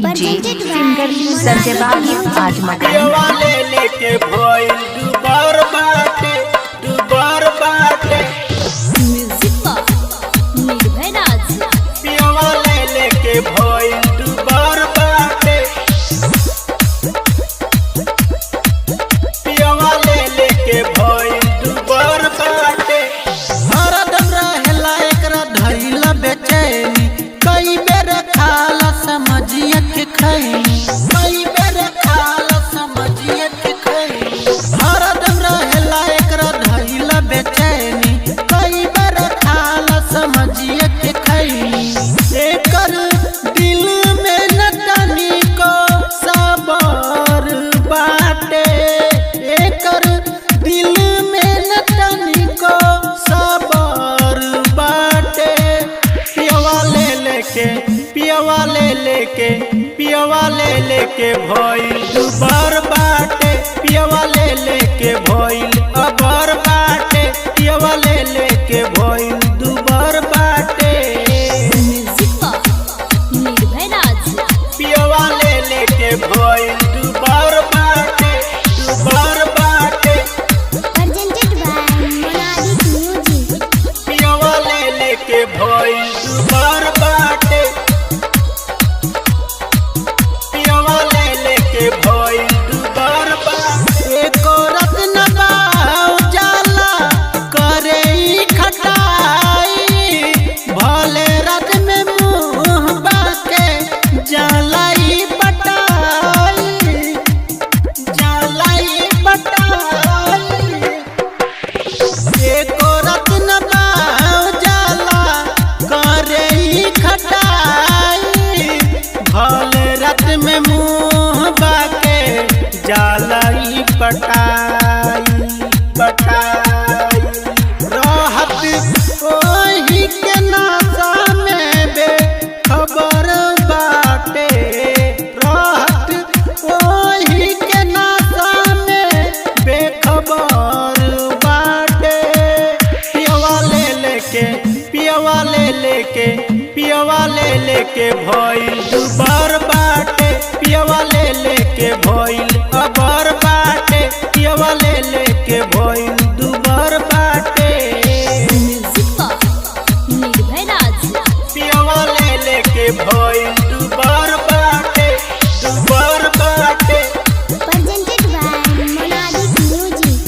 DJ singer सरजबागी आज वाले लेके भोई दुबार बाटे म्यूजिक पर निर्भय राज पिया वाले लेके भोई दुबार बाटे पिया वाले लेके भोई दुबार बाटे हरदम रहेला एकरा धइला बेचैनी कई बेर खाला समझिए के खैनी कई बेर खाला समझिए के खैनी हरदम रहेला एकरा धइला बेचैनी कई बेर खाला समझिए के खैनी एकर दिल में न तनी को सबर बाटे एकर दिल में न तनी को सबर बाटे पिया वाले लेके भइल दुबार बाटे पिया वाले लेके भइल अबर बाटे पिया वाले लेके भइल दुबार बाटे म्यूजिक पर निर्भय राज पिया वाले लेके भइल दुबार बाटे presented by Monadic Music पिया वाले लेके भइल दुबार बाटे पिया वाले लेके भइल दुबार बाटे एको रत न बाऊ जाला करे ई खटाई भले रत में मुंह बाके जाला ई बटाई एको रत न बाऊ जाला करे ई खटाई भले रत में मुंह बाके जाला ई बटाई रहत ओही के नासा में बेखबर बाटे रहत ओही के नासा में बेखबर बाटे पिया वाले लेके भइल दुबार बाटे पिया वाले लेके भइल अबर बाटे पिया वाले लेके भइल दुबार बाटे म्यूजिक पर निर्भय राज पिया वाले लेके भइल दुबार बाटे presented by Monadic Music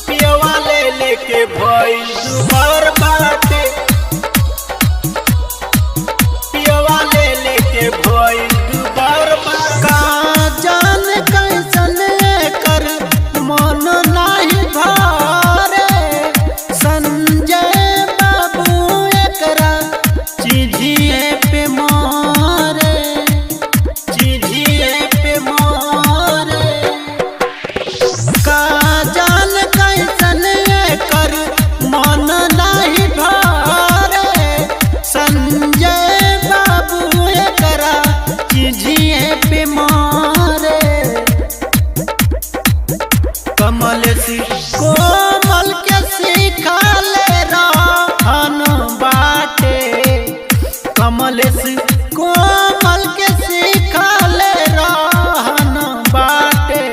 पिया वाले लेके भइल दुबार बाटे पिया वाले लेके भइल दुबार बाटे का जान कैसन कर मन नाही भरे संजय बाबू एकरा चिझिए पे मारे का जान कैसन कर मन नाही भरे संजय बाबू एकरा चिझिए पे मारे कोमल के सिखाले रहन बाटे कोमल के सिखाले रहन बाटे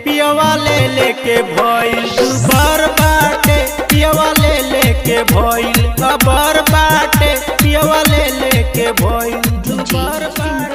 पिया वाले लेके भइल दुबार बाटे पिया वाले लेके भइल अबर बाटे पिया वाले लेके भइल दुबार बाटे।